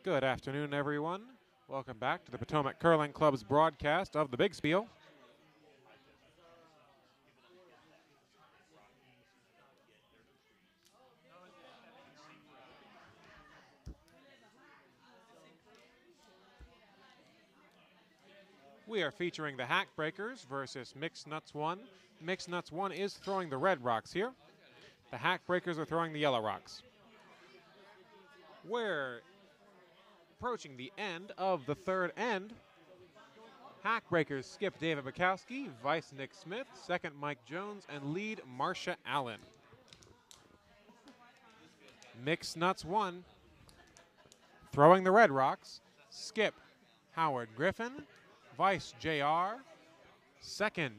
Good afternoon, everyone. Welcome back to the Potomac Curling Club's broadcast of the Big Spiel. We are featuring the Hack Breakers versus Mixed Nuts 1. Mixed Nuts 1 is throwing the red rocks here. The Hack Breakers are throwing the yellow rocks. We're approaching the end of the third end. Hack Breakers skip David Bukowski, vice Nick Smith, second Mike Jones, and lead Marcia Allen. Mixed Nuts 1 throwing the red rocks. Skip Howard Griffin, vice JR, second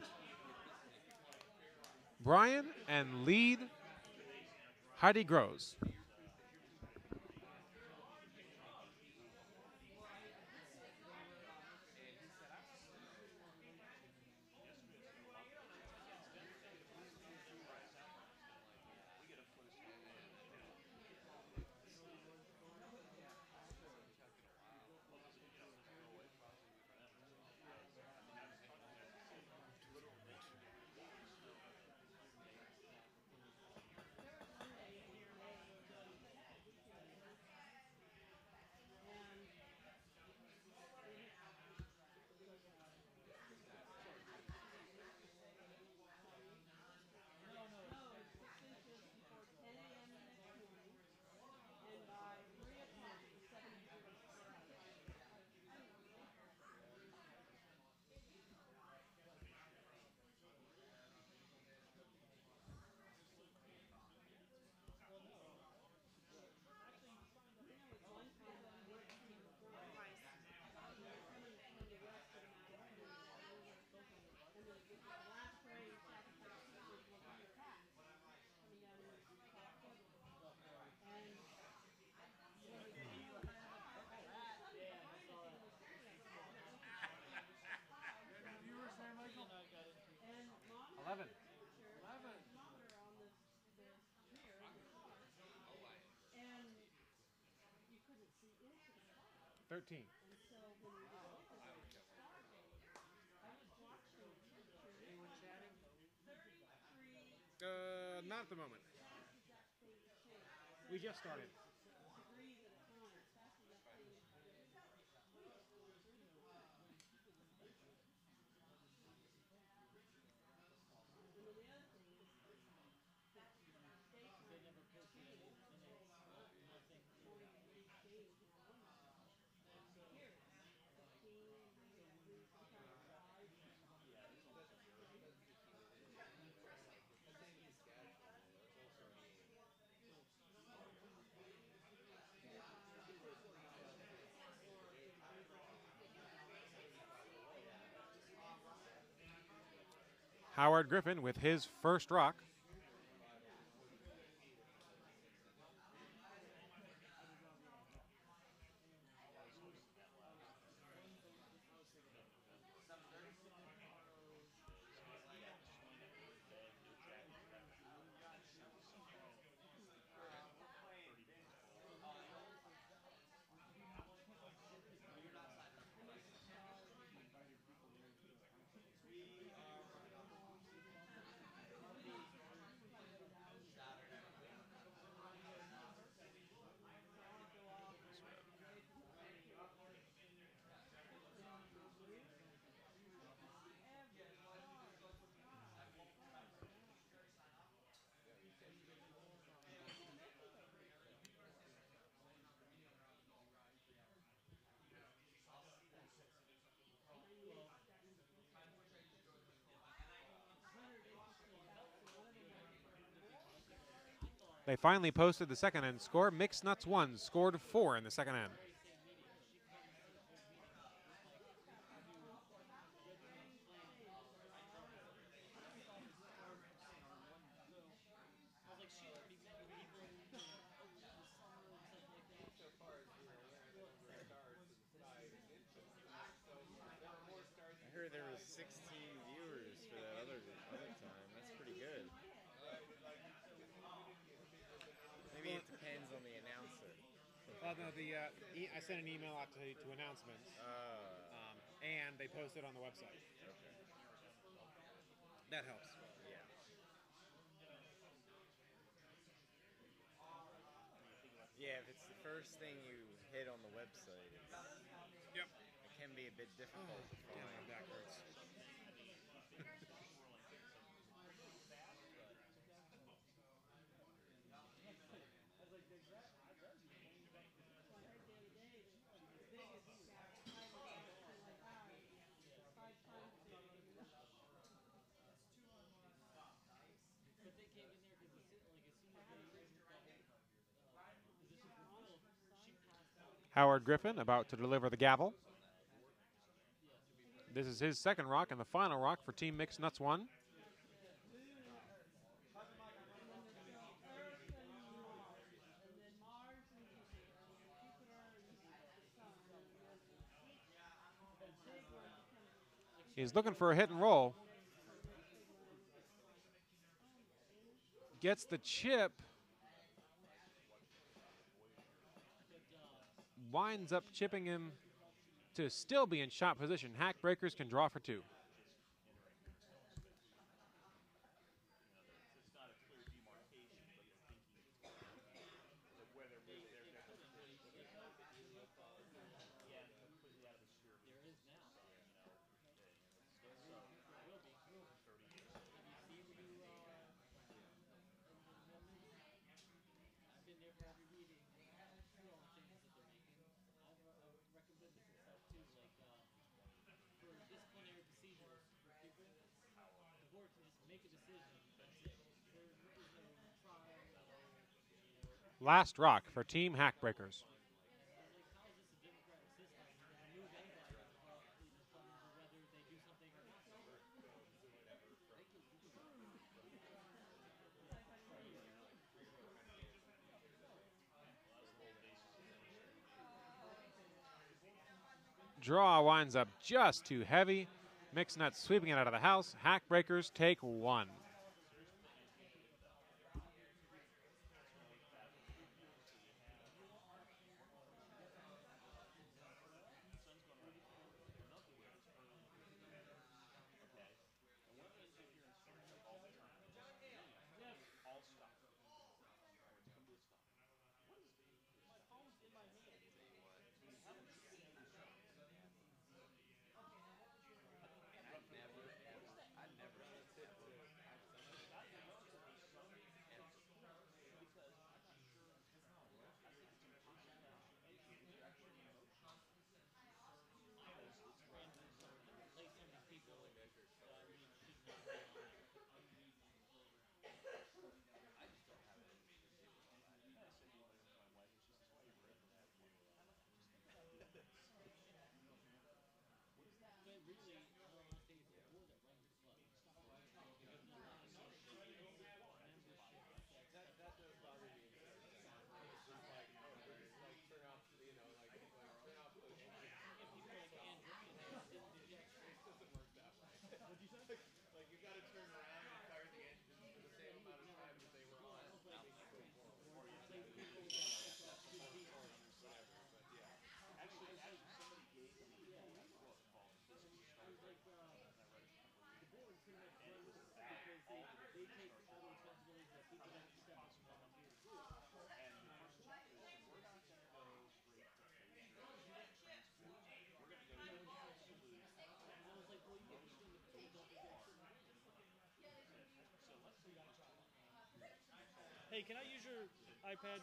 Brian, and lead Heidi Groves. Eleven. 13. Not at the moment. We just started. Howard Griffin with his first rock. They finally posted the second end score. Mixed Nuts 1 scored 4 in the second end. I heard there was 16 viewers for that other time. That's pretty good. Maybe it depends on the announcer. No, I sent an email out to announcements, and they posted on the website. Okay. That helps. Yeah. Yeah, if it's the first thing you hit on the website, Yep. it can be a bit difficult to Damn, find. my back hurts. Howard Griffin about to deliver the gavel. This is his second rock and the final rock for Team Mixed Nuts 1. He's looking for a hit and roll. Gets the chip. Winds up chipping him to still be in shot position. Hack Breakers can draw for 2. Last rock for Team Hack Breakers. Draw winds up just too heavy. Mixed Nuts sweeping it out of the house. Hack Breakers take 1. Hey, can I use your iPad?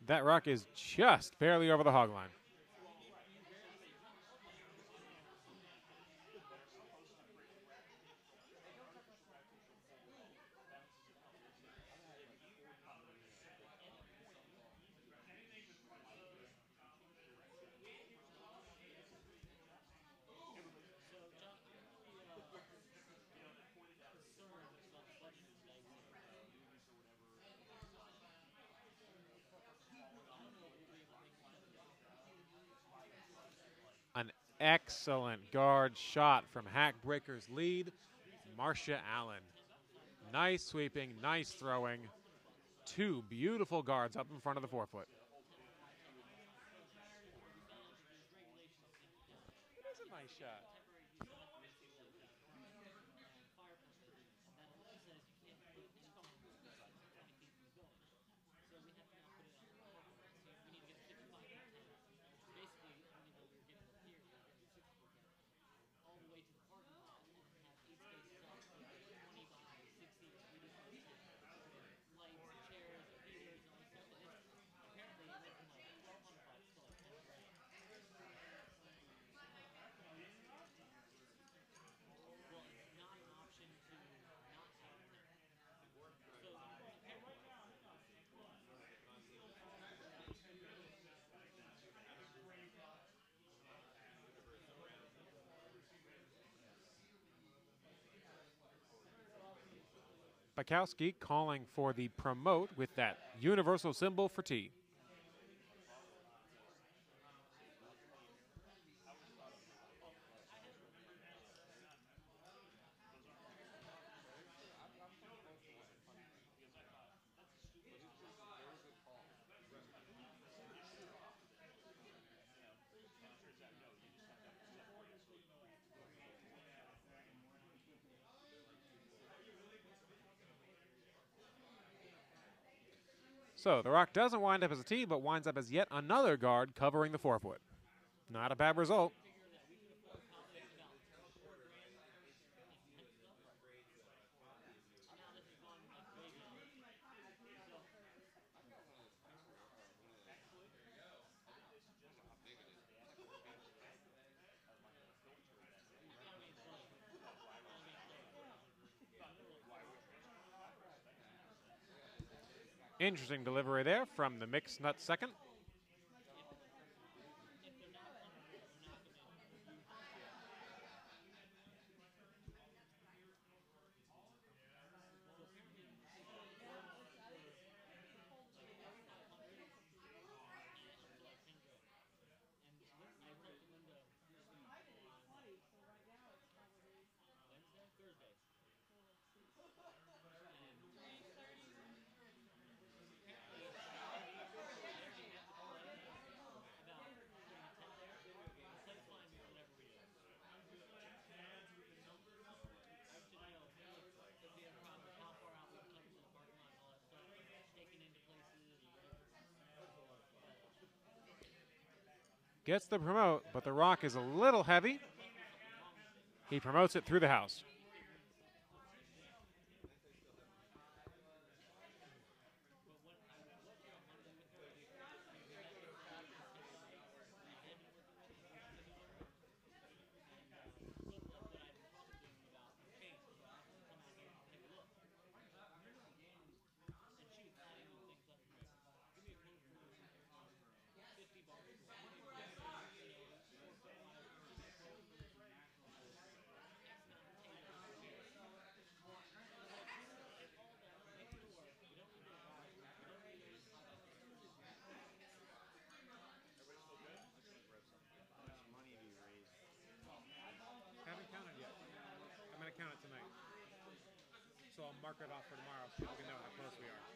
That rock is just barely over the hog line. An excellent guard shot from Hackbreaker's lead, Marcia Allen. Nice sweeping, nice throwing. Two beautiful guards up in front of the forefoot. It is a nice shot. Bukowski calling for the promote with that universal symbol for T. So the rock doesn't wind up as a T, but winds up as yet another guard covering the forefoot. Not a bad result. Interesting delivery there from the mixed nut second. Gets the promote, but the rock is a little heavy. He promotes it through the house. Haven't counted yet. I'm going to count it tonight. So I'll mark it off for tomorrow so people can know how close we are.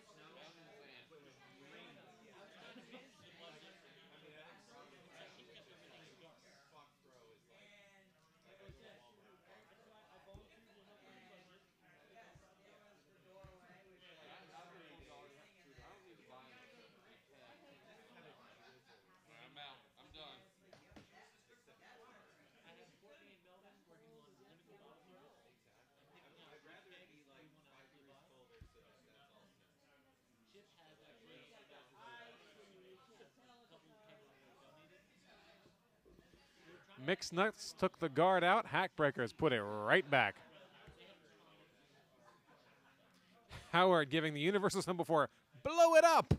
Mixed Nuts took the guard out. Hackbreakers put it right back. Howard giving the universal symbol for blow it up.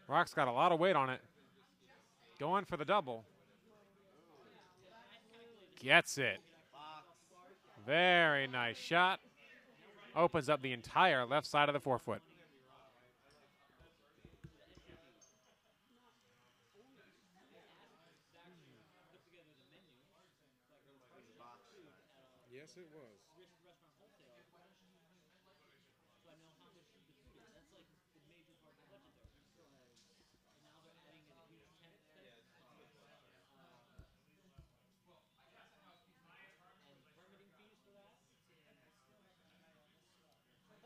Rock's got a lot of weight on it. Going for the double. Gets it. Very nice shot. Opens up the entire left side of the 4-foot. Yes, it was.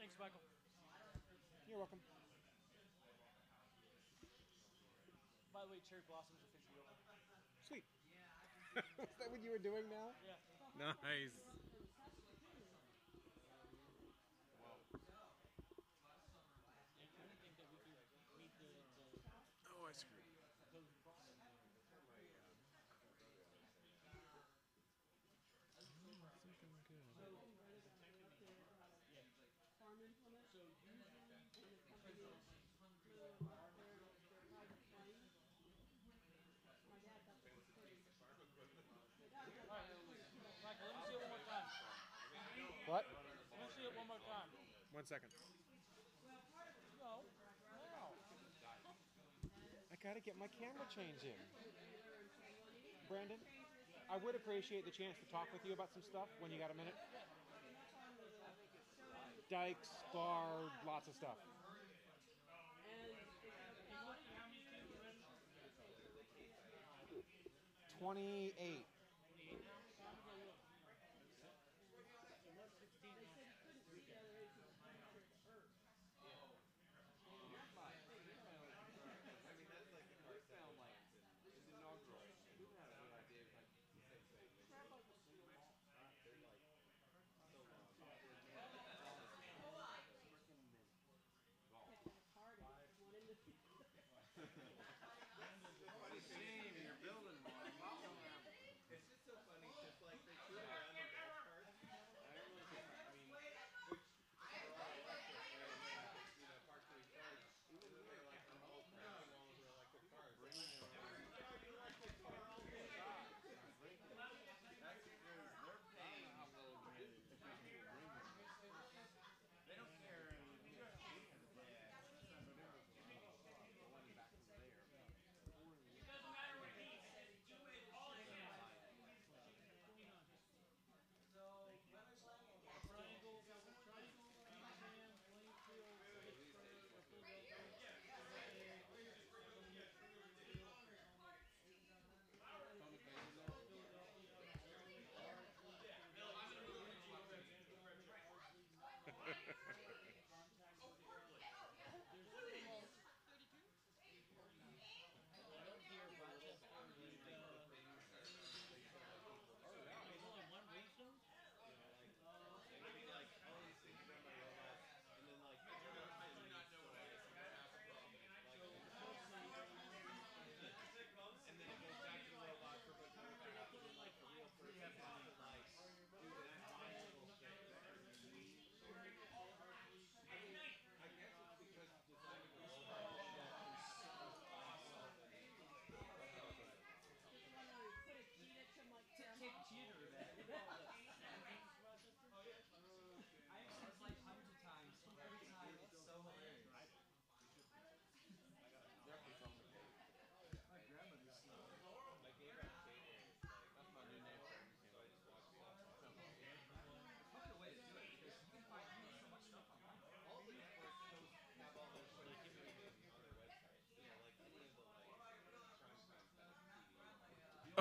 Thanks, Michael. You're welcome. By the way, cherry blossoms officially open. Sweet. Is that what you were doing now? Yeah. Nice. Oh, I screwed. Michael, let me see it one more time. What? Let me see it one more time. 1 second. No. Wow. I gotta get my camera change in. Brandon, I would appreciate the chance to talk with you about some stuff when you got a minute. Dykes, bar, lots of stuff. 28.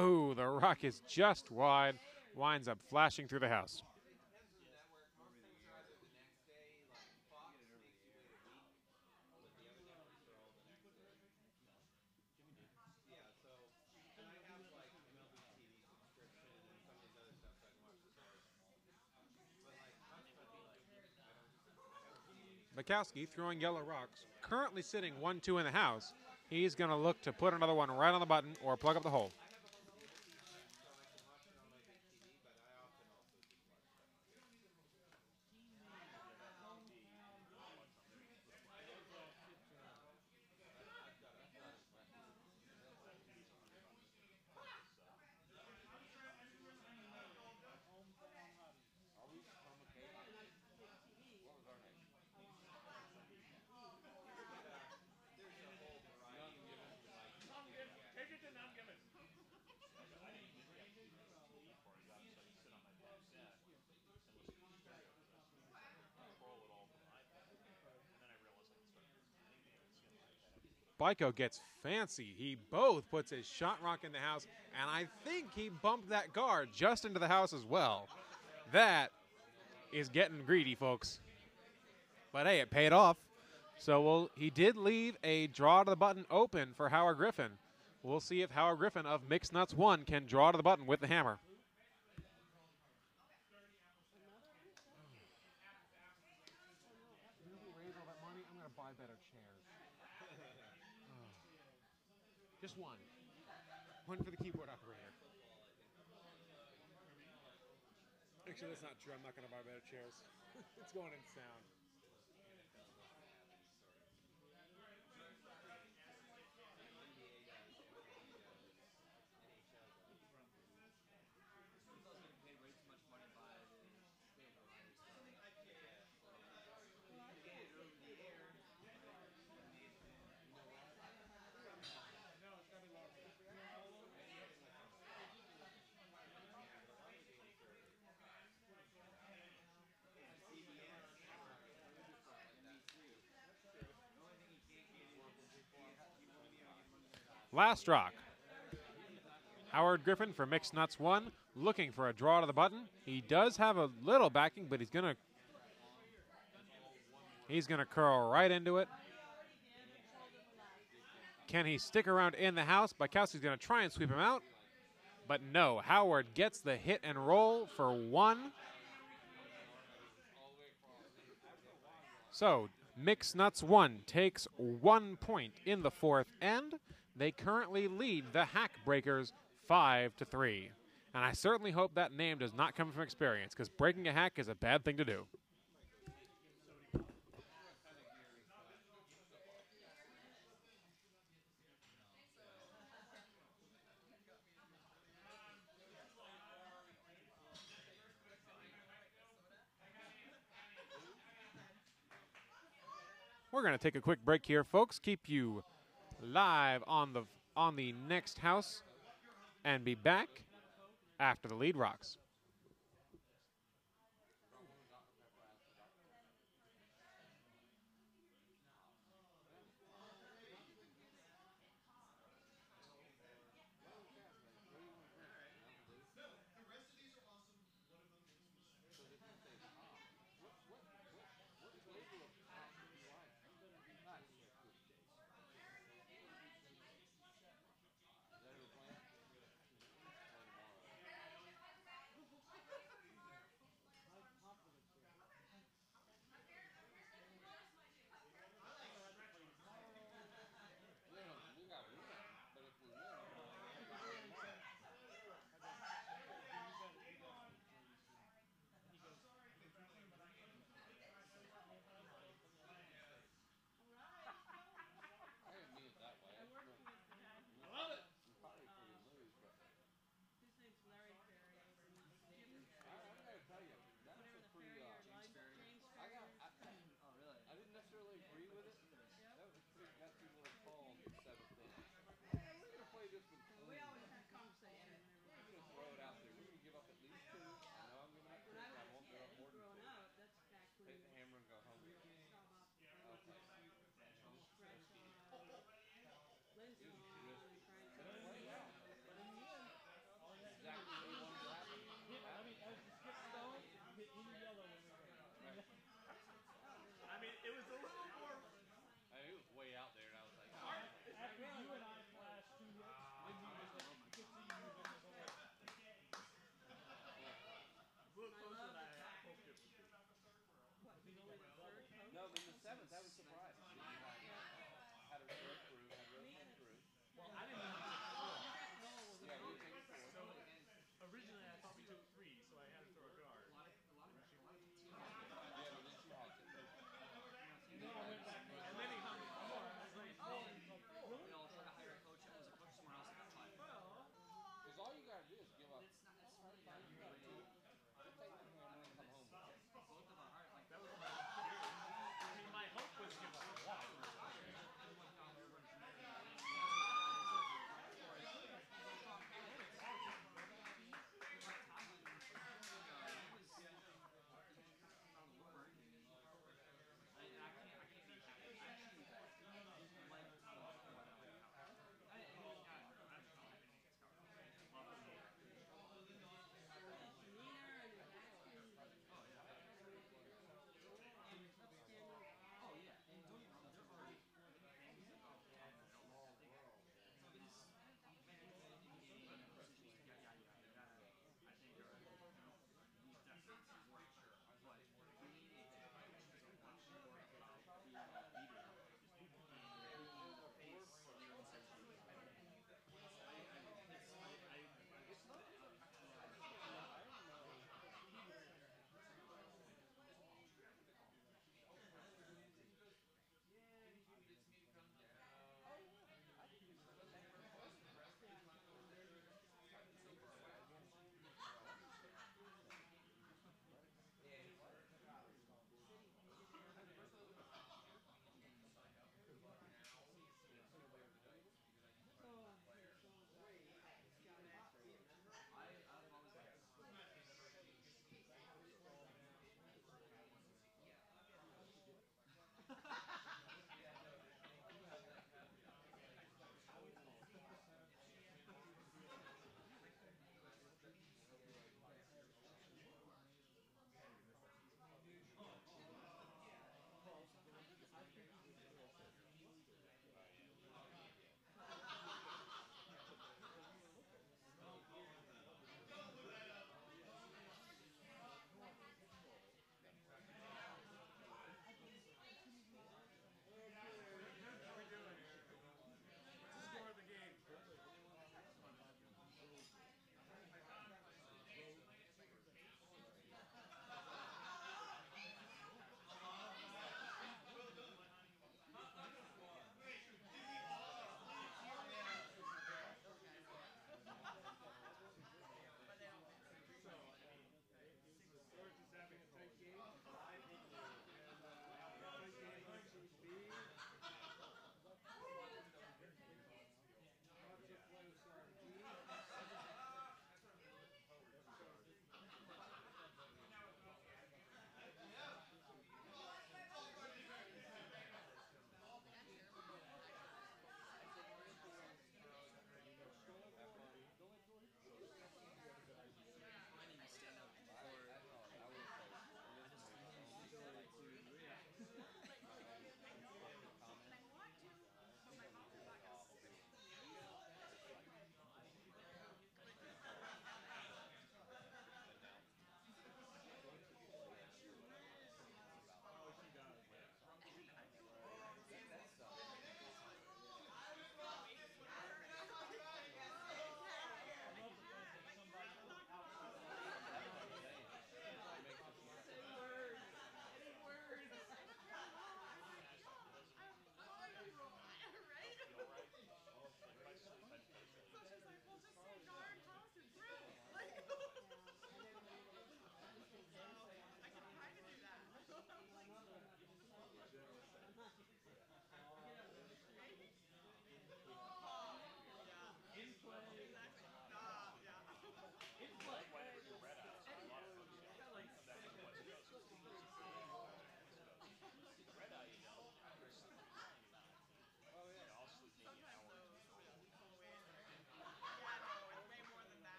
Oh, the rock is just wide. Winds up flashing through the house. Mikowski throwing yellow rocks. Currently sitting 1-2 in the house. He's going to look to put another one right on the button or plug up the hole. Spiko gets fancy. He both puts his shot rock in the house, and I think he bumped that guard just into the house as well. That is getting greedy, folks. But hey, it paid off. So he did leave a draw to the button open for Howard Griffin. We'll see if Howard Griffin of Mixed Nuts 1 can draw to the button with the hammer. Buy better chairs. Just one. One for the keyboard operator. Actually, that's not true. I'm not going to buy better chairs. It's going in sound. Last rock. Howard Griffin for Mixed Nuts 1, looking for a draw to the button. He does have a little backing, but he's gonna curl right into it. Can he stick around in the house? Bykowski's gonna try and sweep him out, but no. Howard gets the hit and roll for 1. So Mixed Nuts 1 takes 1 point in the 4th end. They currently lead the Hack Breakers 5-3. And I certainly hope that name does not come from experience, because breaking a hack is a bad thing to do. We're going to take a quick break here, folks. Keep you live on the next house and be back after the lead rocks.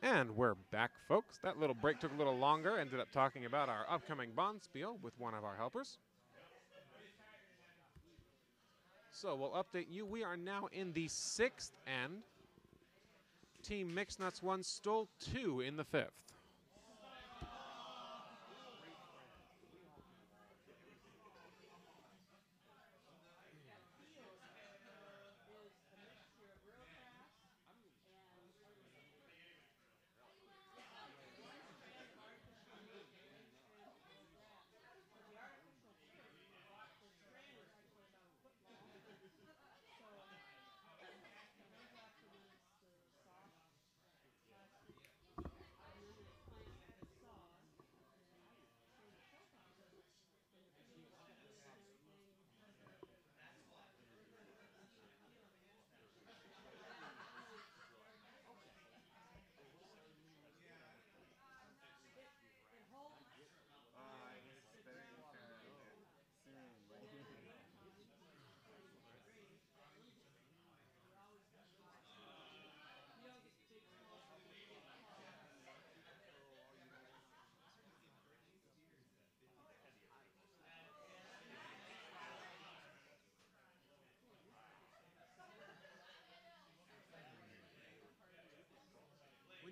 And we're back, folks. That little break took a little longer. Ended up talking about our upcoming bond spiel with one of our helpers. So we'll update you. We are now in the 6th end. Team Mixed Nuts 1 stole 2 in the 5th.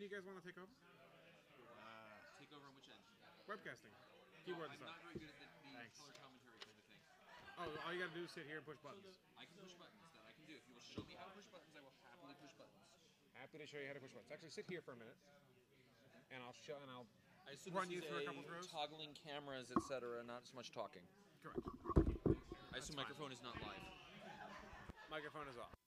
When do you guys want to take over? Take over on which end? Webcasting. Keyboard and I'm stuff. not very good at the Thanks. color commentary kind of thing. Oh, all you got to do is sit here and push buttons. I can push buttons. That I can do. If you will show me how to push buttons, I will happily push buttons. Happy to show you how to push buttons. Actually, sit here for a minute, and I'll show I assume run this you is through a couple throws. toggling cameras, etc. Not so much talking. Correct. I assume fine. microphone is not live. Microphone is off.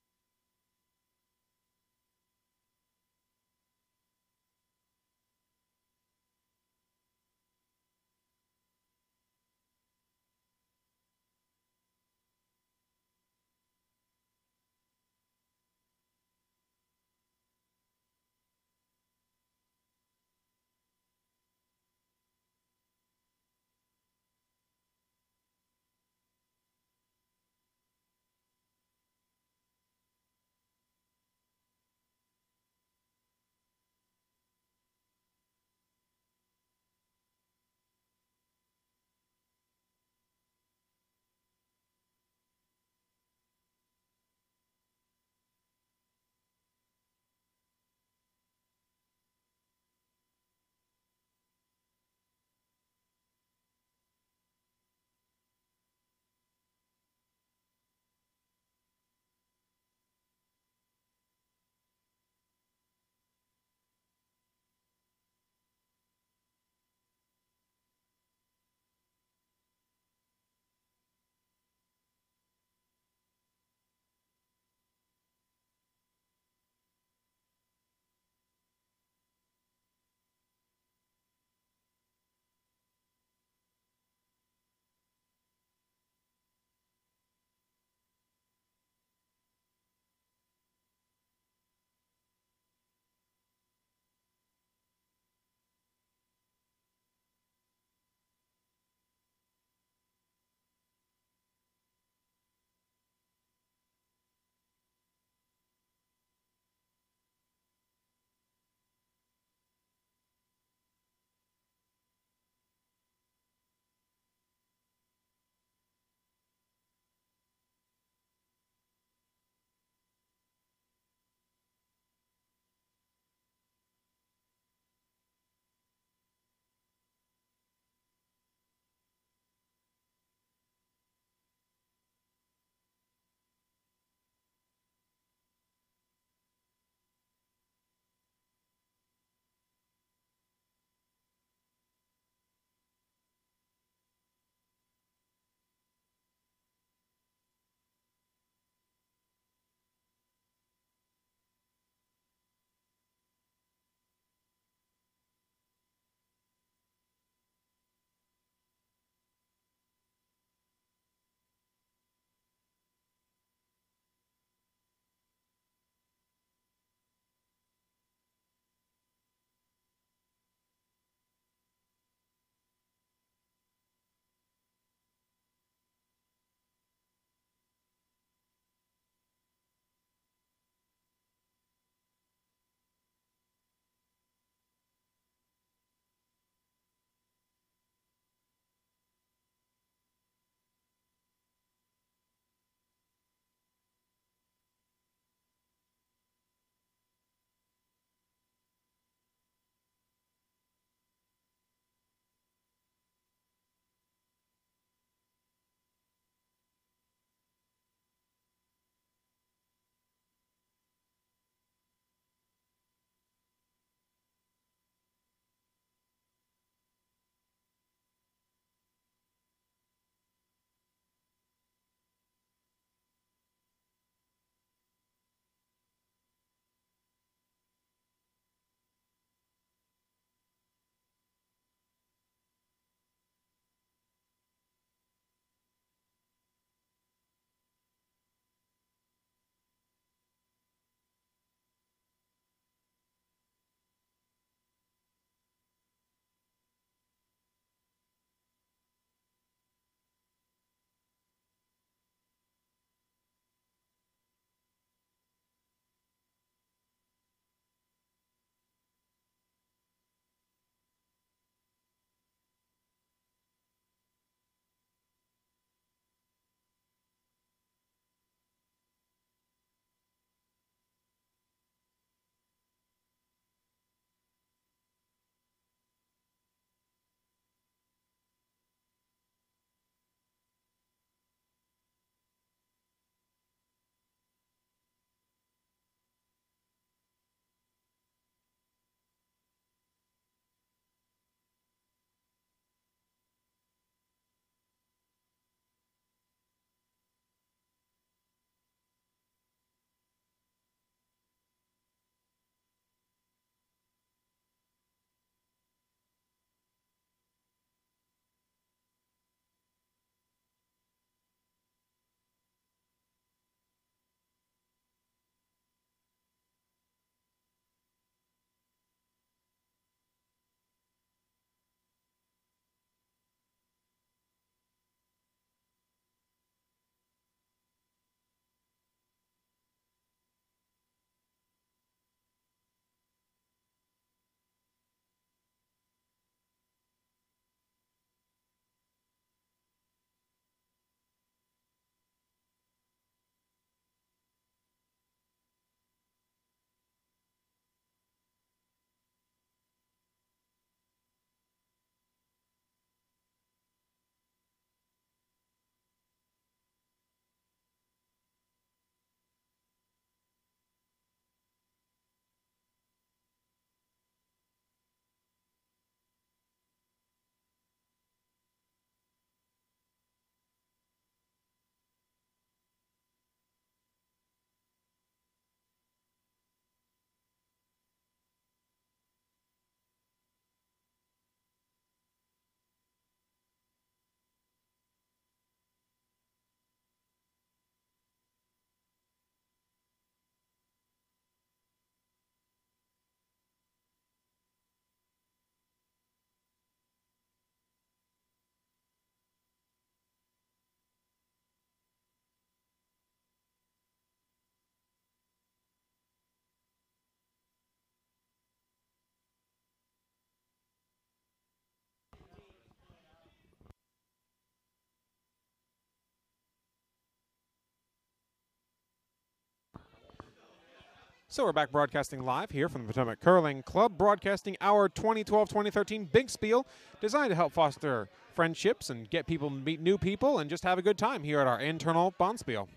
So we're back broadcasting live here from the Potomac Curling Club, broadcasting our 2012-2013 Big Spiel, designed to help foster friendships and get people to meet new people and just have a good time here at our internal Bonspiel.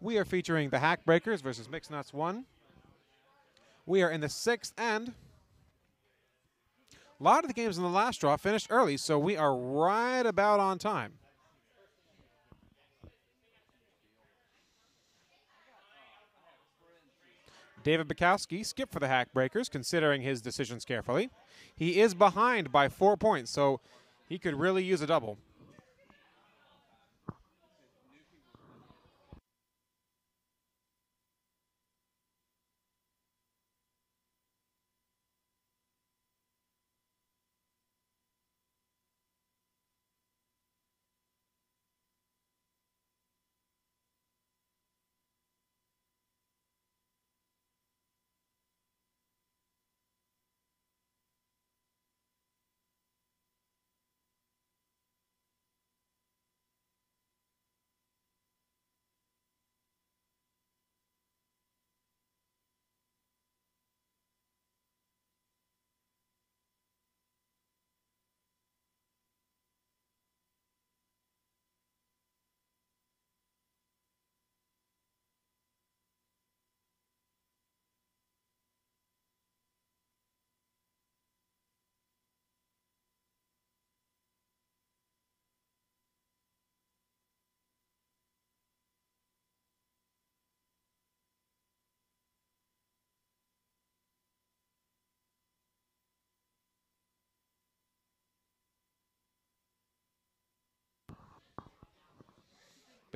We are featuring the Hackbreakers versus Mixed Nuts 1. We are in the 6th end. A lot of the games in the last draw finished early, so we are right about on time. David Bukowski skipped for the Hackbreakers, considering his decisions carefully. He is behind by 4 points, so he could really use a double.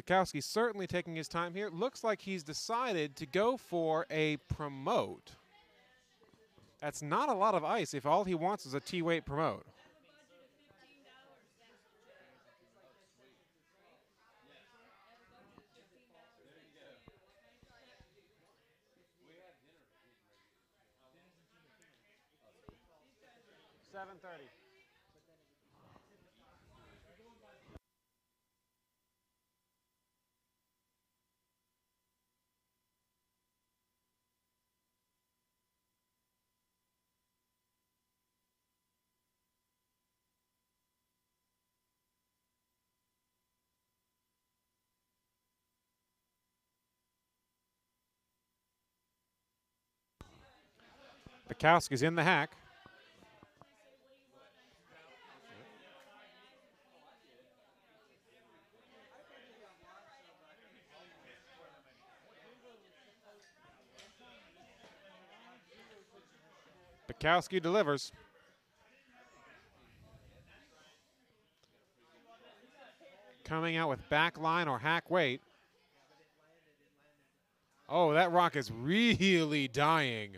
Bukowski's certainly taking his time here. Looks like he's decided to go for a promote. That's not a lot of ice if all he wants is a T-weight promote. $7.30. Bukowski's in the hack. Bukowski delivers. Coming out with back line or hack weight. Oh, that rock is really dying.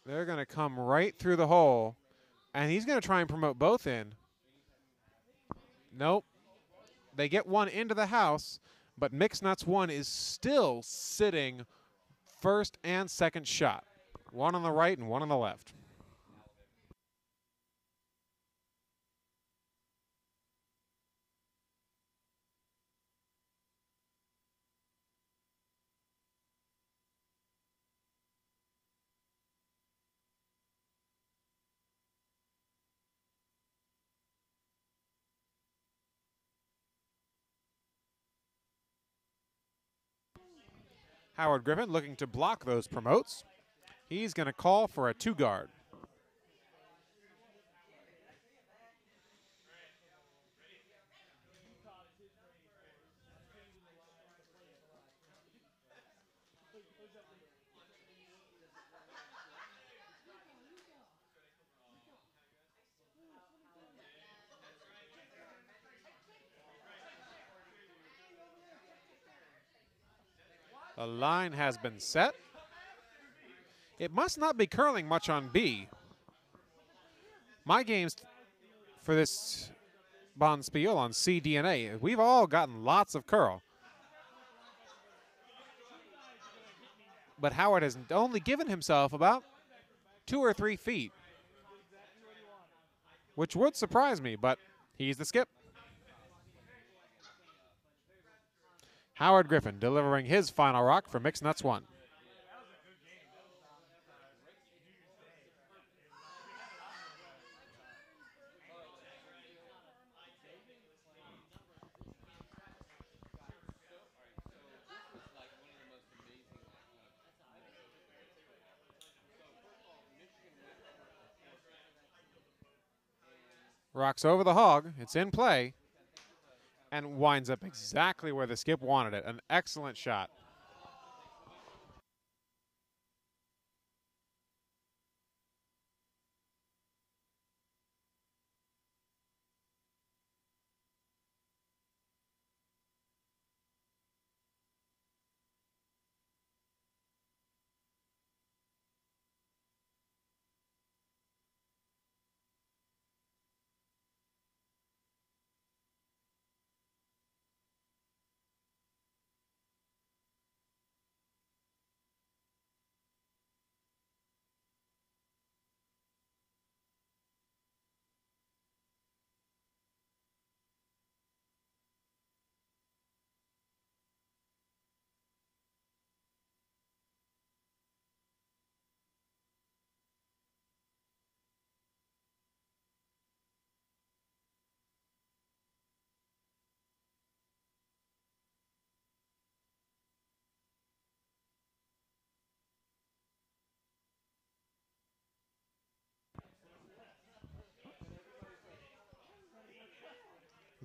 They're going to come right through the hole, and he's going to try and promote both in. Nope. They get one into the house, but Mixed Nuts 1 is still sitting first and second shot. One on the right and one on the left. Howard Griffin looking to block those promotes. He's going to call for a 2-guard. The line has been set. It must not be curling much on B. My games for this Bonspiel on C, D, and A, we've all gotten lots of curl. But Howard has only given himself about 2 or 3 feet, which would surprise me, but he's the skip. Howard Griffin delivering his final rock for Mixed Nuts 1. Rocks over the hog. It's in play. And winds up exactly where the skip wanted it. An excellent shot.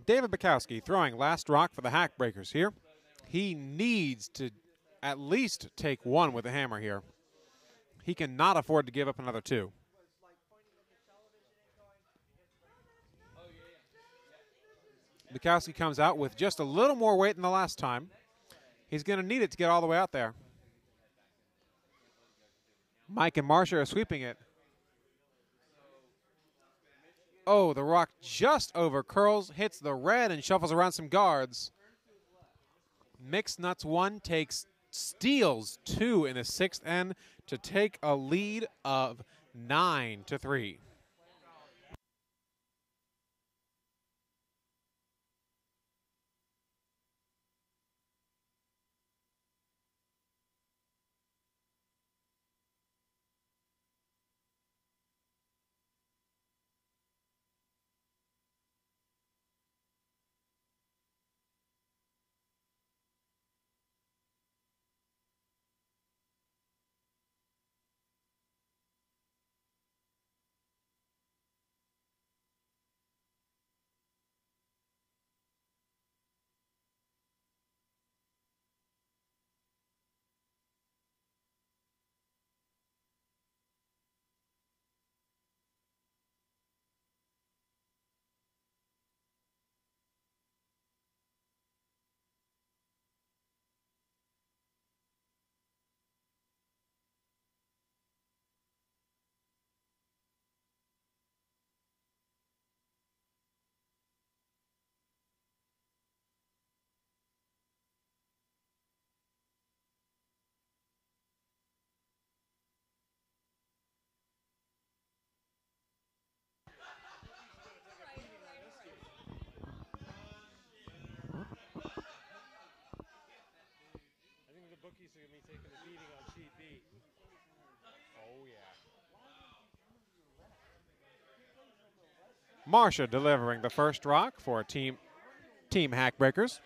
David Bukowski throwing last rock for the Hack Breakers here. He needs to at least take one with the hammer here. He cannot afford to give up another two. Bukowski comes out with just a little more weight than the last time. He's going to need it to get all the way out there. Mike and Marcia are sweeping it. Oh, the rock just over curls, hits the red, and shuffles around some guards. Mixed Nuts 1 steals 2 in the 6th end to take a lead of 9-3. I think the bookies are going to be taking a beating on cheap beat. Oh, yeah. Marcia delivering the first rock for Team Hack Breakers.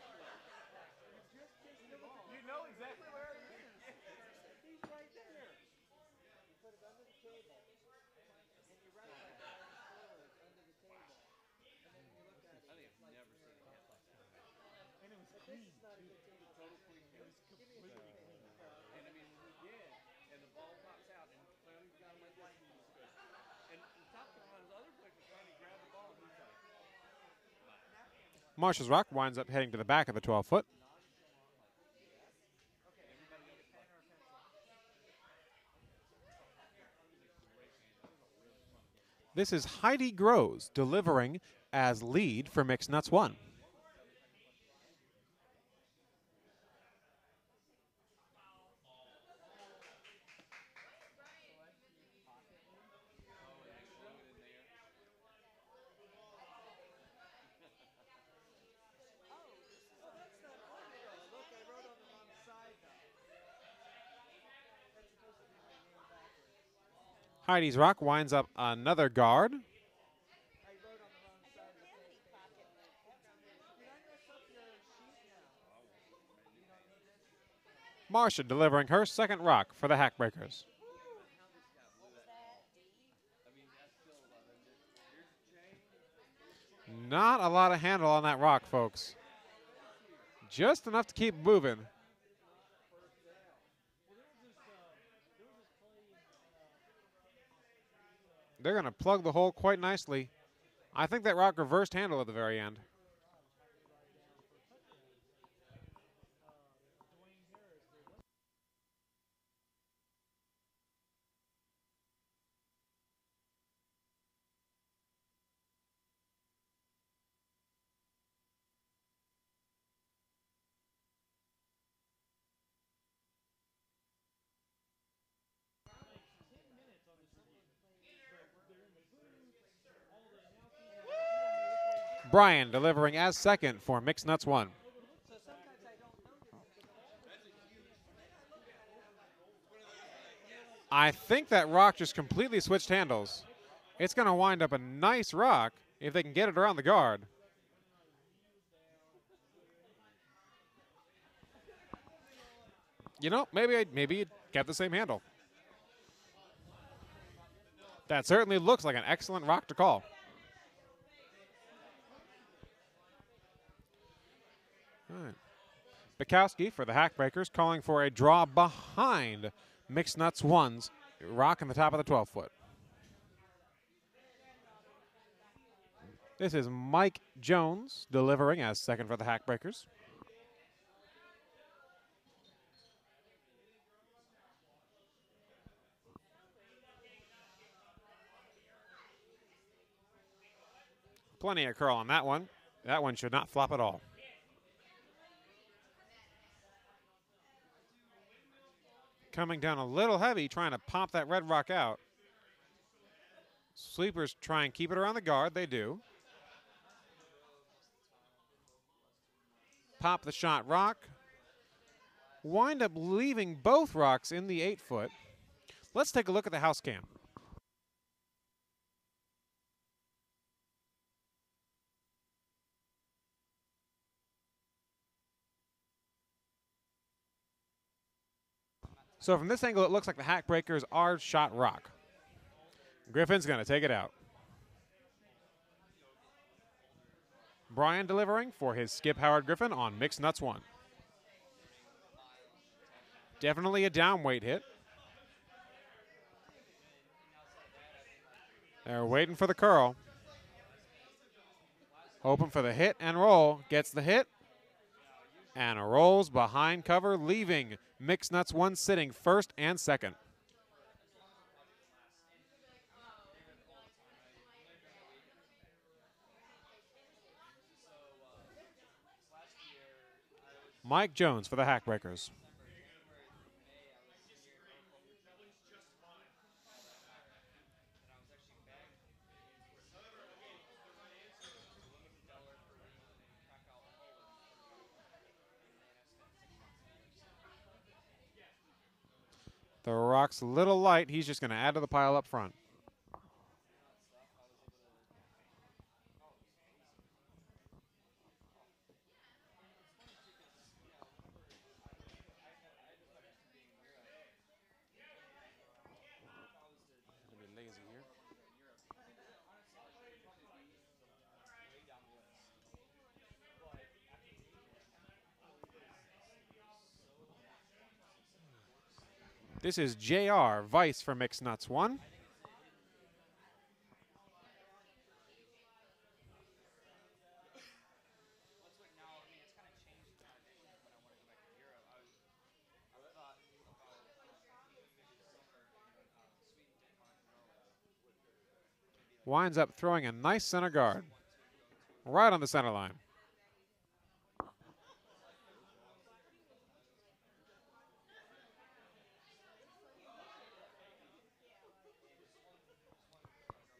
Marcia's rock winds up heading to the back of the 12-foot. This is Heidi Groves delivering as lead for Mixed Nuts 1. Heidi's rock winds up another guard. Marcia delivering her second rock for the Hackbreakers. Not a lot of handle on that rock, folks. Just enough to keep moving. They're going to plug the hole quite nicely. I think that rock reversed handle at the very end. Brian delivering as second for Mixed Nuts 1. I think that rock just completely switched handles. It's going to wind up a nice rock if they can get it around the guard. You know, maybe it kept the same handle. That certainly looks like an excellent rock to call. All right. Bukowski for the Hackbreakers calling for a draw behind Mixed Nuts 1's rock in the top of the 12-foot. This is Mike Jones delivering as second for the Hackbreakers. Plenty of curl on that one. That one should not flop at all. Coming down a little heavy, trying to pop that red rock out. Sweepers try and keep it around the guard. They do. Pop the shot rock. Wind up leaving both rocks in the 8-foot. Let's take a look at the house cam. So from this angle, it looks like the Hackbreakers are shot rock. Griffin's going to take it out. Brian delivering for his Skip Howard Griffin on Mixed Nuts 1. Definitely a down weight hit. They're waiting for the curl. Hoping for the hit and roll. Gets the hit. And rolls behind cover, leaving Mixed Nuts 1 sitting first and second. Mike Jones for the Hackbreakers. The rock's a little light. He's just going to add to the pile up front. This is JR Vice for Mixed Nuts 1. Winds up throwing a nice center guard. Right on the center line.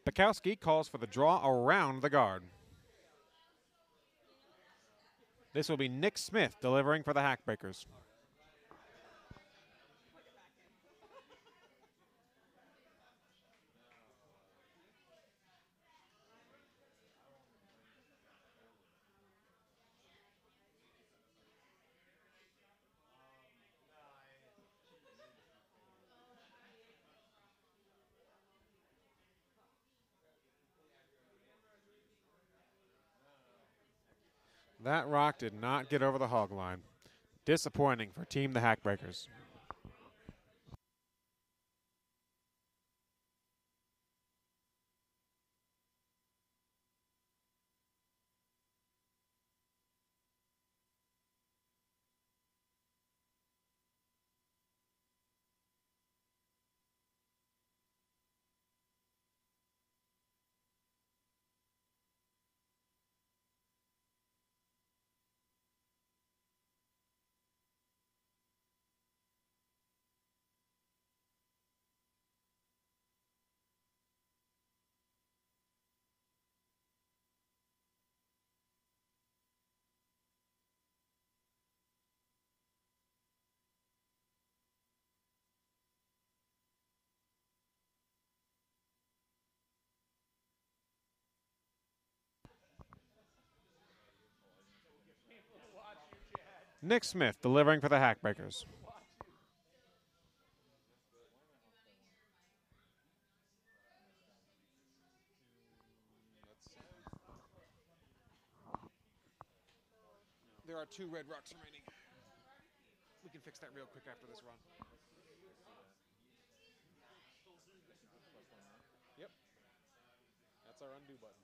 Bukowski calls for the draw around the guard. This will be Nick Smith delivering for the Hackbreakers. That rock did not get over the hog line. Disappointing for Team the Hackbreakers. Nick Smith delivering for the Hackbreakers. There are 2 red rocks remaining. We can fix that real quick after this run. Yep. That's our undo button.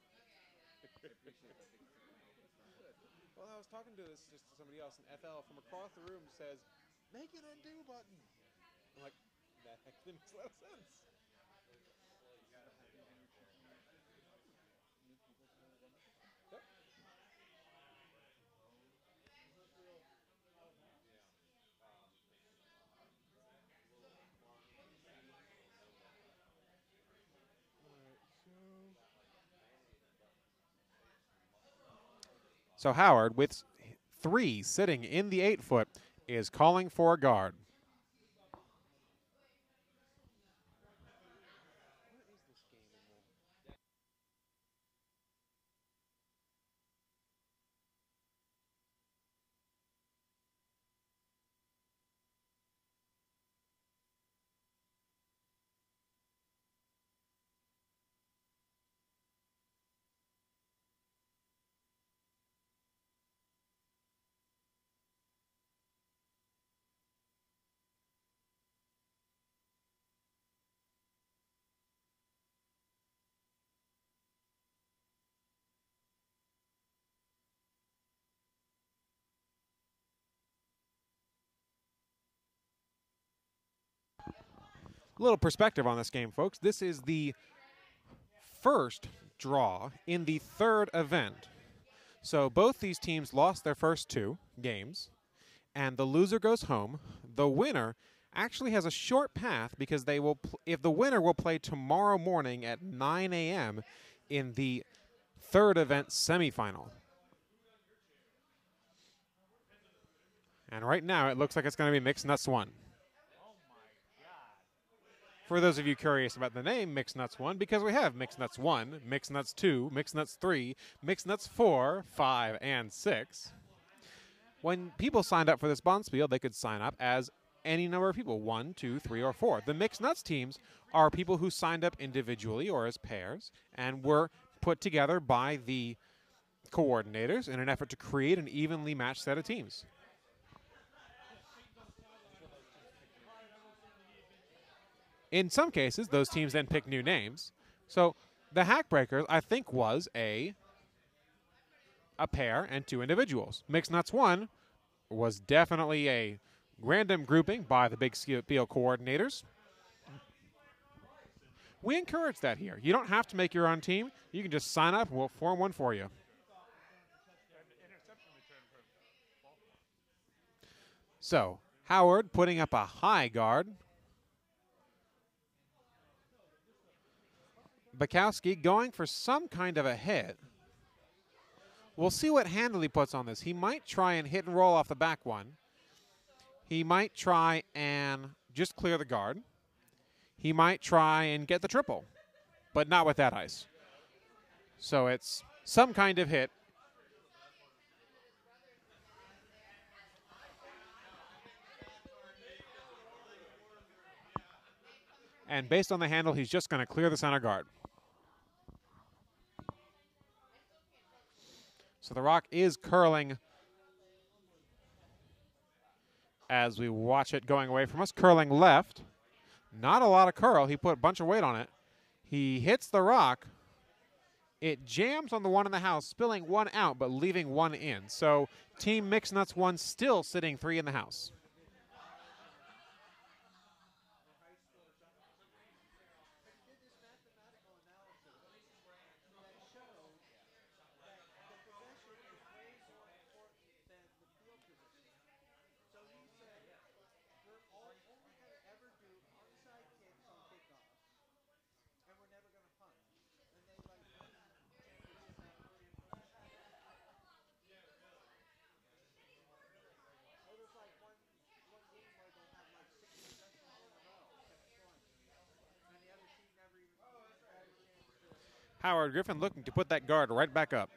Well, I was talking to just to somebody else, and FL from across the room says, "Make an undo button." I'm like, that actually makes a lot of sense. Yep. So Howard, with 3 sitting in the 8-foot, is calling for a guard. A little perspective on this game, folks. This is the first draw in the 3rd event. So both these teams lost their first 2 games, and the loser goes home. The winner actually has a short path because they will, if the winner will play tomorrow morning at 9 a.m. in the 3rd event semifinal. And right now it looks like it's going to be Mixed Nuts 1. For those of you curious about the name Mixed Nuts 1, because we have Mixed Nuts 1, Mixed Nuts 2, Mixed Nuts 3, Mixed Nuts 4, 5, and 6. When people signed up for this Bonspiel, they could sign up as any number of people, 1, 2, 3, or 4. The Mixed Nuts teams are people who signed up individually or as pairs and were put together by the coordinators in an effort to create an evenly matched set of teams. In some cases, those teams then pick new names. So the Hackbreakers, I think, was a pair and 2 individuals. Mixed Nuts 1 was definitely a random grouping by the Big Spiel coordinators. We encourage that here. You don't have to make your own team. You can just sign up and we'll form one for you. So Howard putting up a high guard. Bukowski going for some kind of a hit. We'll see what handle he puts on this. He might try and hit and roll off the back one. He might try and just clear the guard. He might try and get the triple, but not with that ice. So it's some kind of hit. And based on the handle, he's just going to clear the center guard. So the rock is curling as we watch it going away from us. Curling left. Not a lot of curl. He put a bunch of weight on it. He hits the rock. It jams on the one in the house, spilling one out, but leaving one in. So Team Mixed Nuts 1 still sitting 3 in the house. Howard Griffin looking to put that guard right back up.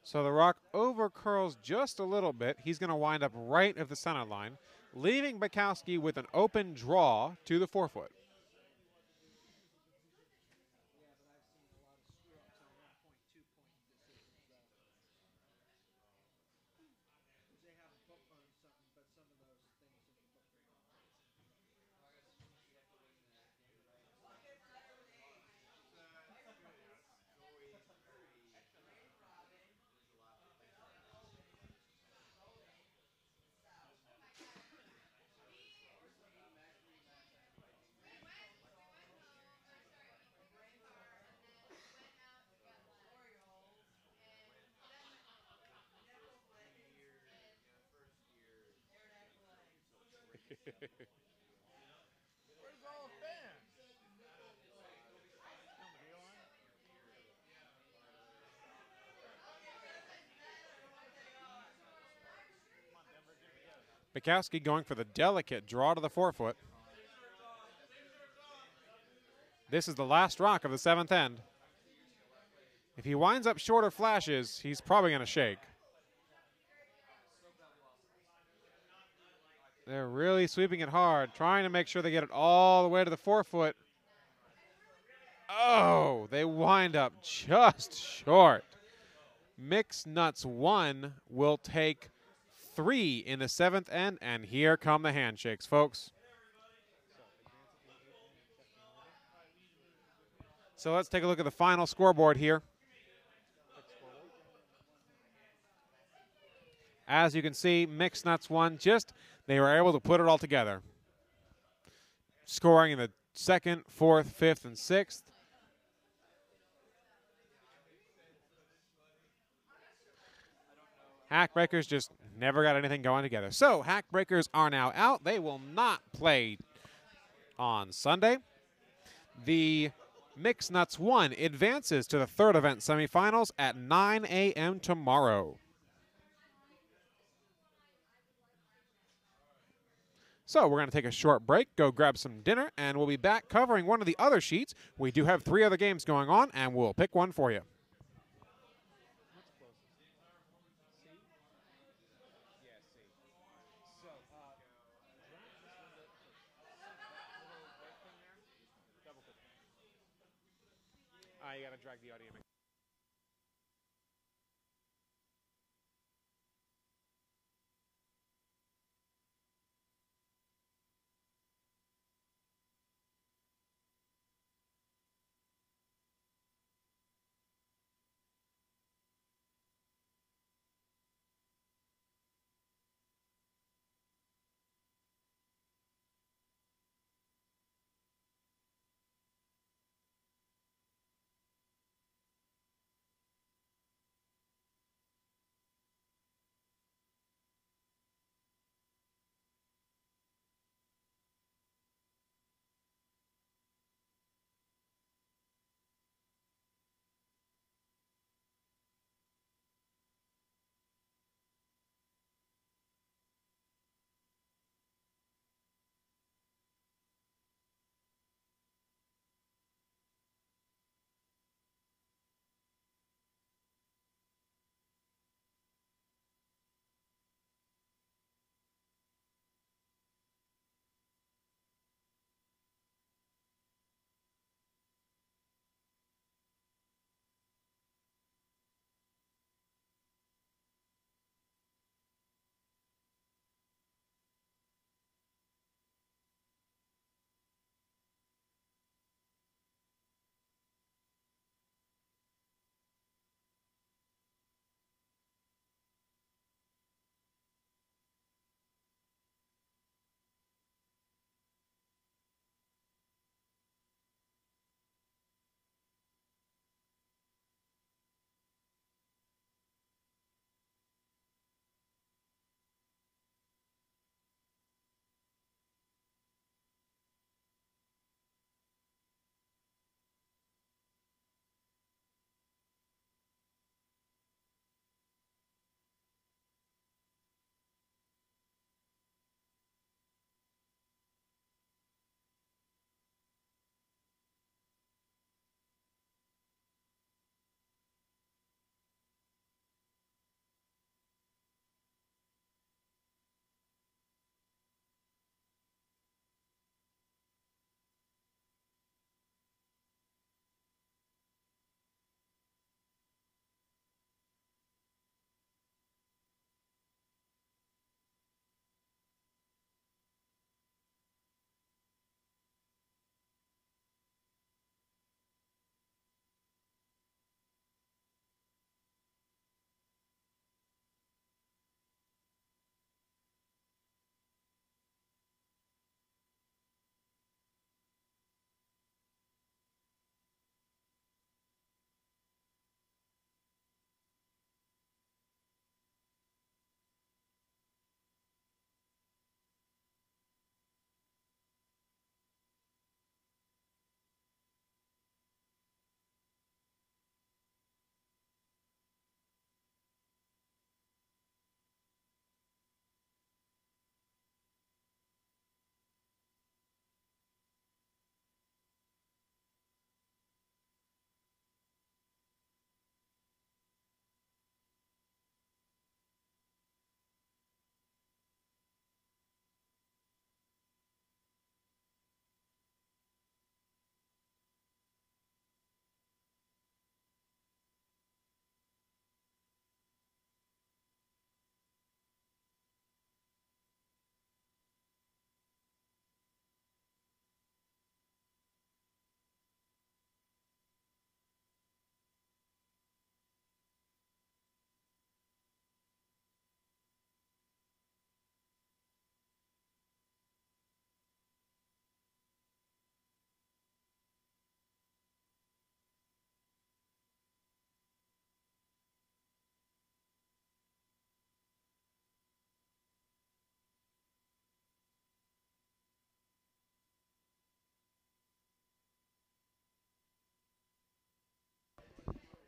So the rock over curls just a little bit. He's going to wind up right of the center line, leaving Bukowski with an open draw to the 4-foot. Bukowski going for the delicate draw to the 4-foot. This is the last rock of the 7th end. If he winds up shorter flashes, he's probably going to shake. They're really sweeping it hard, trying to make sure they get it all the way to the 4-foot. Oh, they wind up just short. Mixed Nuts 1 will take 3 in the 7th end, and here come the handshakes, folks. So let's take a look at the final scoreboard here. As you can see, Mixed Nuts 1, they were able to put it all together. Scoring in the 2nd, 4th, 5th, and 6th. Hackbreakers just never got anything going together. So Hackbreakers are now out. They will not play on Sunday. The Mixed Nuts 1 advances to the 3rd event semifinals at 9 a.m. tomorrow. So we're going to take a short break, go grab some dinner, and we'll be back covering one of the other sheets. We do have 3 other games going on, and we'll pick one for you. You got to drag the audio.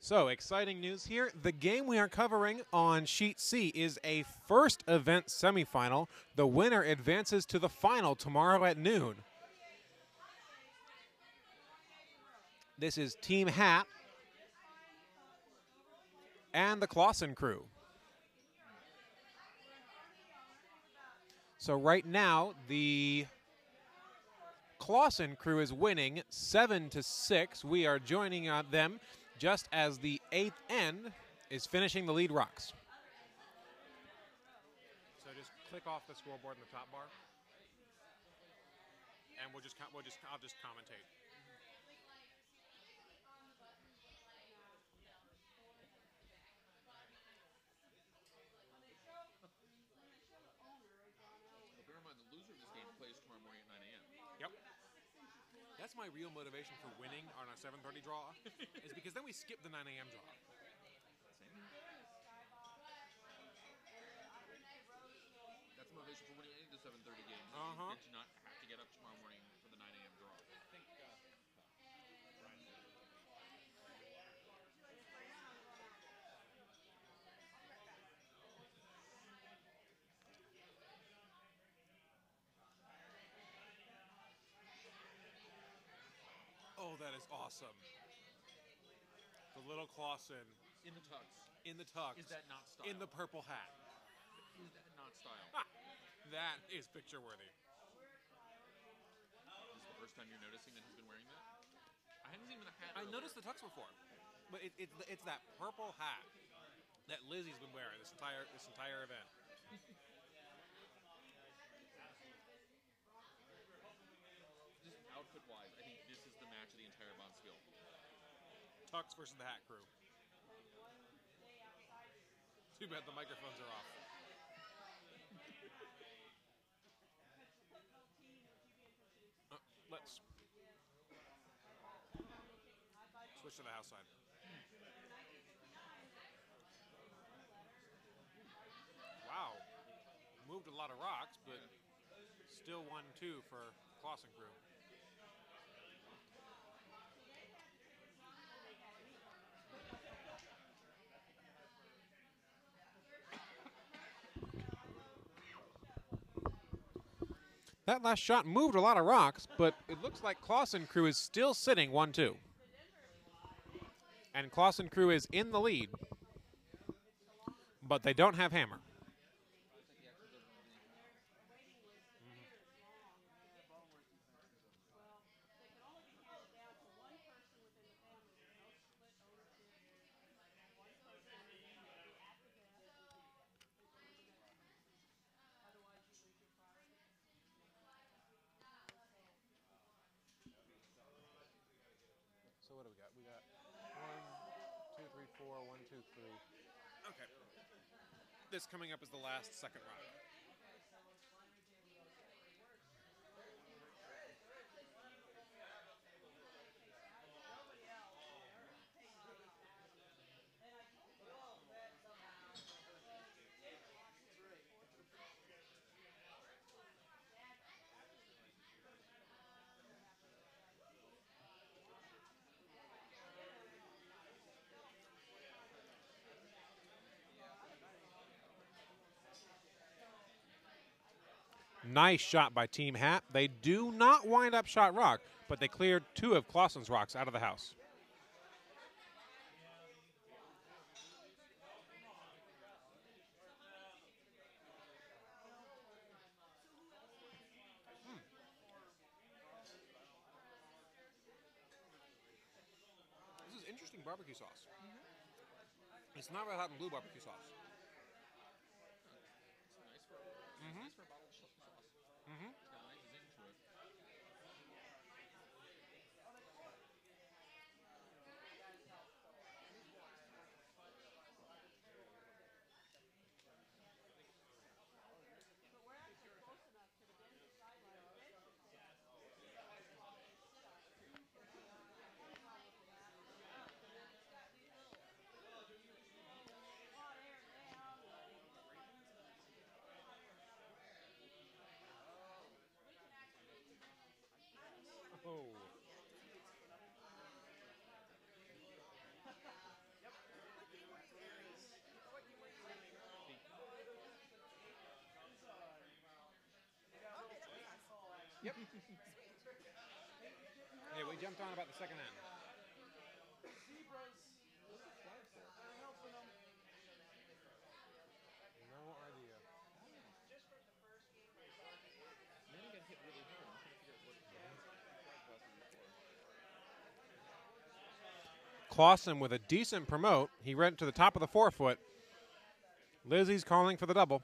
So, exciting news here. The game we are covering on Sheet C is a first event semifinal. The winner advances to the final tomorrow at noon. This is Team Hat and the Clausen crew. So right now, the Clausen crew is winning 7-6. We are joining them just as the 8th end is finishing the lead rocks. So just click off the scoreboard in the top bar, and I'll just commentate. Bear in mind, the loser of this game plays tomorrow morning at 9 a.m. Yep. That's my real motivation for winning on a 7:30 draw, is because then we skip the 9 a.m. draw. That's the motivation for winning any of the 7:30 games. Uh-huh. You not have to get up tomorrow morning for the 9 a.m. draw. Oh, that is awesome. The little Clausen In the tux. in the tux. Is that not style? in the purple hat. Is that not style? That is picture worthy. This is the first time you're noticing that he's been wearing that? I hadn't seen him in a hat. I earlier. noticed the tux before, but it's that purple hat that Lizzie's been wearing this entire event. Just outfit-wise, I think this is the match of the entire Bonspiel. Tux versus the Hat Crew. Too bad the microphones are off. Let's switch to the house side. Wow. Moved a lot of rocks, but still 1-2 for Clausen crew. That last shot moved a lot of rocks, but it looks like Clausen crew is still sitting 1-2. And Clausen crew is in the lead, but they don't have hammer. So what do we got? We got 1, 2, 3, 4, 1, 2, 3. Okay. This coming up is the last second rock. Nice shot by Team Hat. They do not wind up shot rock, but they cleared 2 of Clausen's rocks out of the house. This is interesting barbecue sauce. It's not red hot and blue barbecue sauce. It's nice for a bottle of sauce. It's got a nice zing to it. Oh. Yep. Yeah, we jumped on about the second end. No idea. Man, he got hit really hard. I'm trying to figure out what before. Clausen with a decent promote. He went to the top of the forefoot. Lizzie's calling for the double.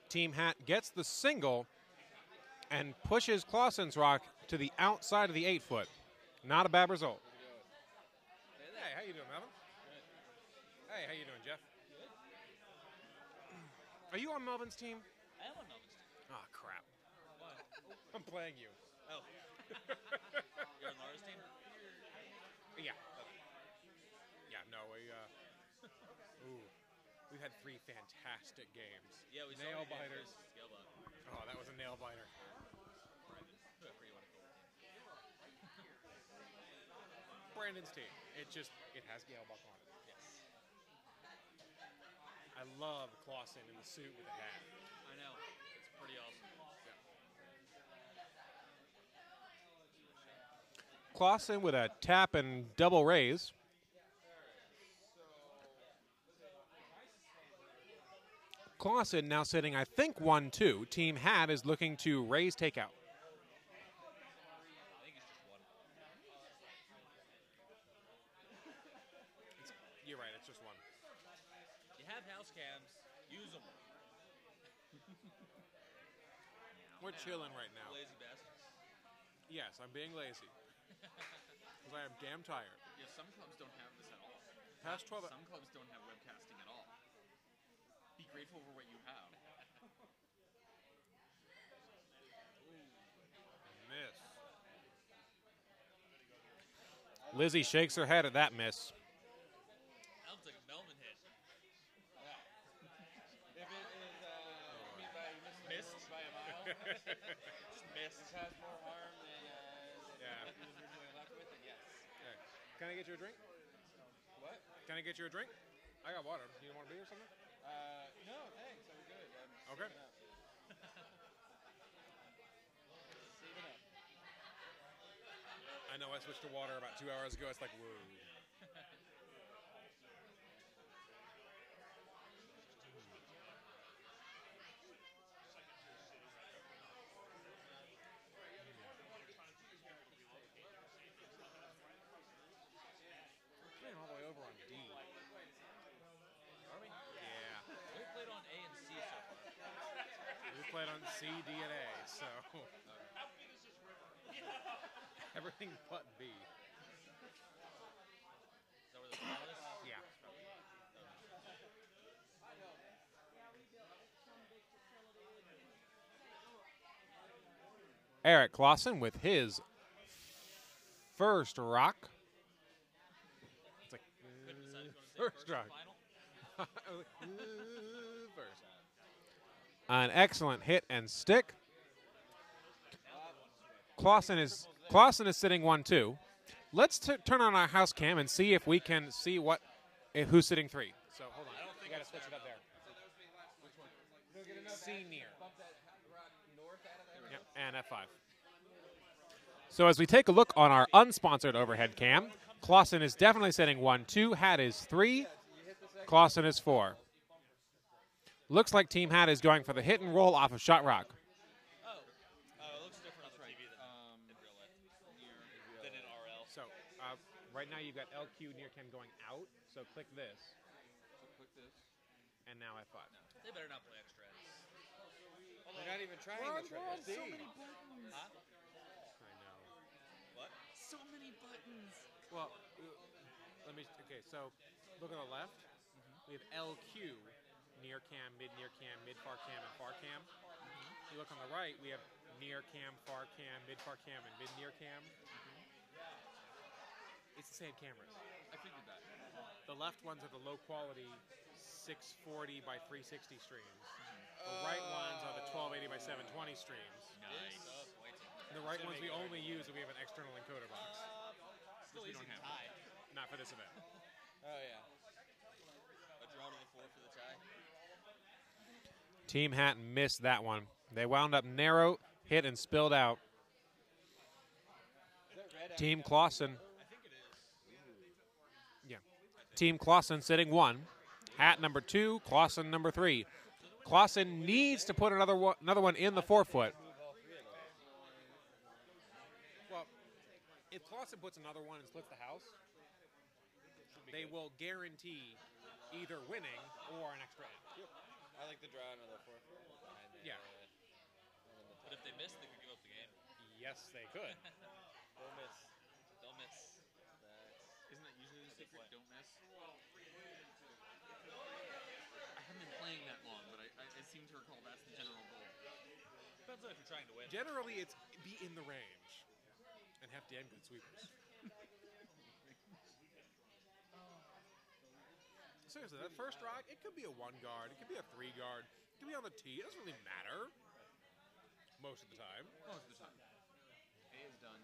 Team Hat gets the single and pushes Clausen's rock to the outside of the 8-foot. Not a bad result. Hey, how you doing, Melvin? Hey, how you doing, Jeff? Are you on Melvin's team? I am on Melvin's team. Oh, crap. Why? I'm playing you. Oh. You're on Laura's team? Yeah. Yeah, no, ooh. We've had 3 fantastic games. Yeah, we Nail saw biters. Scale bot. Oh, that was a nail biter. Whoever you want to go with. Brandon's team. It has Gale Buck on it. Yes. I love Clausen in the suit with the hat. I know. It's pretty awesome. Clausen with a tap and double raise. Clausen now sitting, I think, 1-2. Team Hat is looking to raise takeout. I think it's just one. You're right, it's just one. You have house cams. Use them. We're chilling right now. Lazy bastards. Yes, I'm being lazy. Because I am damn tired. Yeah, some clubs don't have this at all. Past 12. Some clubs don't have webcasting at all. Be grateful for what you have. Miss. Lizzie shakes her head at that miss. That looks like a Melvin hit. If it is Missed by a mile, Just missed. this has more harm than Yeah. he was originally left with, then yes. Okay. Can I get you a drink? What? Can I get you a drink? I got water. You want a beer or something? No, thanks. I'm good. I'm Okay. saving up. Saving up. I know I switched to water about 2 hours ago. It's like, whoa. We're playing all the way over on D. Are we? Yeah. We played on A and C so far. We played on C, D, and A, so everything but B. Is that where the ball is? Yeah. Eric Clausen with his first rock. It's like Couldn't decide if you want to say first first or rock. final. First. An excellent hit and stick. Clausen is sitting 1-2. Let's turn on our house cam and see if we can see who's sitting 3. So hold on. I don't think You gotta it's switch it there, up there. Which one? C near. Bump that rock north out of there. Yep, and F5. So as we take a look on our unsponsored overhead cam, Clausen is definitely sitting 1-2. Hat is 3. Clausen is 4. Looks like Team Hat is going for the hit and roll off of Shot Rock. Oh. It looks different on the TV than in real life. Than in RL. So right now you've got LQ near cam going out. So click this, Click this. and now F5. They better not play extra ends. They're not even trying We're to on try. so many buttons. Huh? I know. What? So many buttons. Well, okay, so look on the left. We have LQ, near cam, mid far cam, and far cam. You look on the right, we have near cam, far cam, mid far cam, and mid near cam. It's the same cameras. I figured that. The left ones are the low quality 640 by 360 streams. The right ones are the 1280 by 720 streams. Nice. And the right ones we only use if we have an external encoder box. Still we easy don't to have. tie. Not for this event. Oh yeah. A draw to the 4 for the tie. Team Hat missed that one. They wound up narrow, hit, and spilled out. Team Clausen. I think it is. Yeah. Team Clausen sitting 1. Hat number 2, Clausen number 3. Clausen needs to put another one in the forefoot. Well, if Clausen puts another one and splits the house, they will guarantee either winning or an extra end. I like the draw another 4 behind me. Yeah. But if they miss, they could give up the game. Yes, they could. Don't miss. Don't miss. Isn't that usually the secret? Don't miss. I haven't been playing that long, but I seem to recall that's the general goal. Depends on if you're trying to win. Generally, it's be in the range and have damn good sweepers. Seriously, that first rock, it could be a 1 guard, it could be a 3 guard, it could be on the tee. It doesn't really matter most of the time. Most of the time. A is done.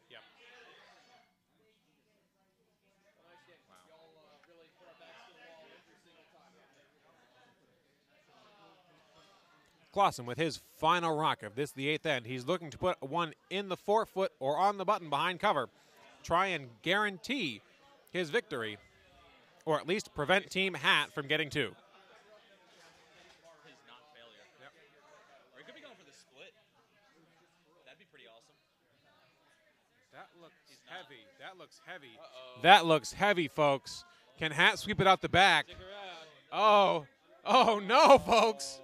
Yep. Clausen with his final rock of this, the 8th end. He's looking to put one in the forefoot or on the button behind cover. Try and guarantee his victory, or at least prevent Team Hat from getting 2. His not failure. Yep. Or he could be going for the split. That'd be pretty awesome. That looks heavy. That looks heavy. That looks heavy, folks. Can Hat sweep it out the back? Oh no, folks.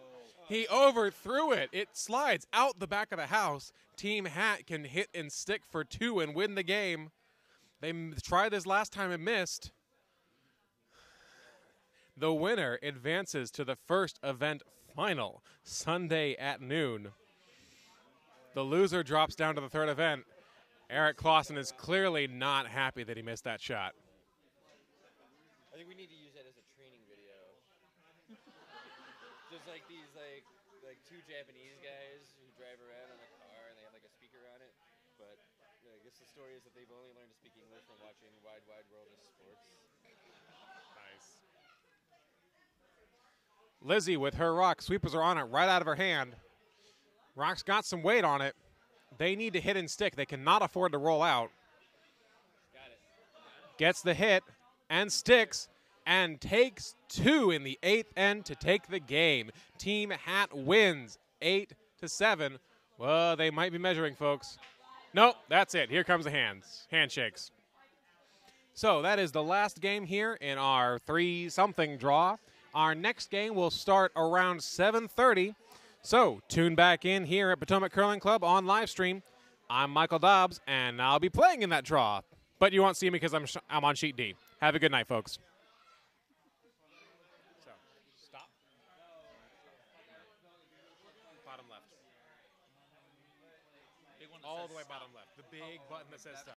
He overthrew it. It slides out the back of the house. Team Hat can hit and stick for 2 and win the game. They tried this last time and missed. The winner advances to the first event final, Sunday at noon. The loser drops down to the 3rd event. Eric Clausen is clearly not happy that he missed that shot. I think we need to use that as a training video. Just like these like 2 Japanese guys who drive around in a car and they have like a speaker on it. But I guess the story is that they've only learned to speak English from watching Wide World of Sports. Nice. Lizzie with her rock. Sweepers are on it right out of her hand. Rock's got some weight on it. They need to hit and stick. They cannot afford to roll out. Got it. Gets the hit and sticks and takes 2 in the 8th end to take the game. Team Hat wins 8-7. Well, they might be measuring, folks. Nope, that's it. Here comes the handshakes. So that is the last game here in our 3-something draw. Our next game will start around 7:30. So tune back in here at Potomac Curling Club on live stream. I'm Michael Dobbs, and I'll be playing in that draw. But you won't see me because I'm on sheet D. Have a good night, folks. So, stop. Bottom left. Big one that All says the way stop. bottom left. The big button that says stop.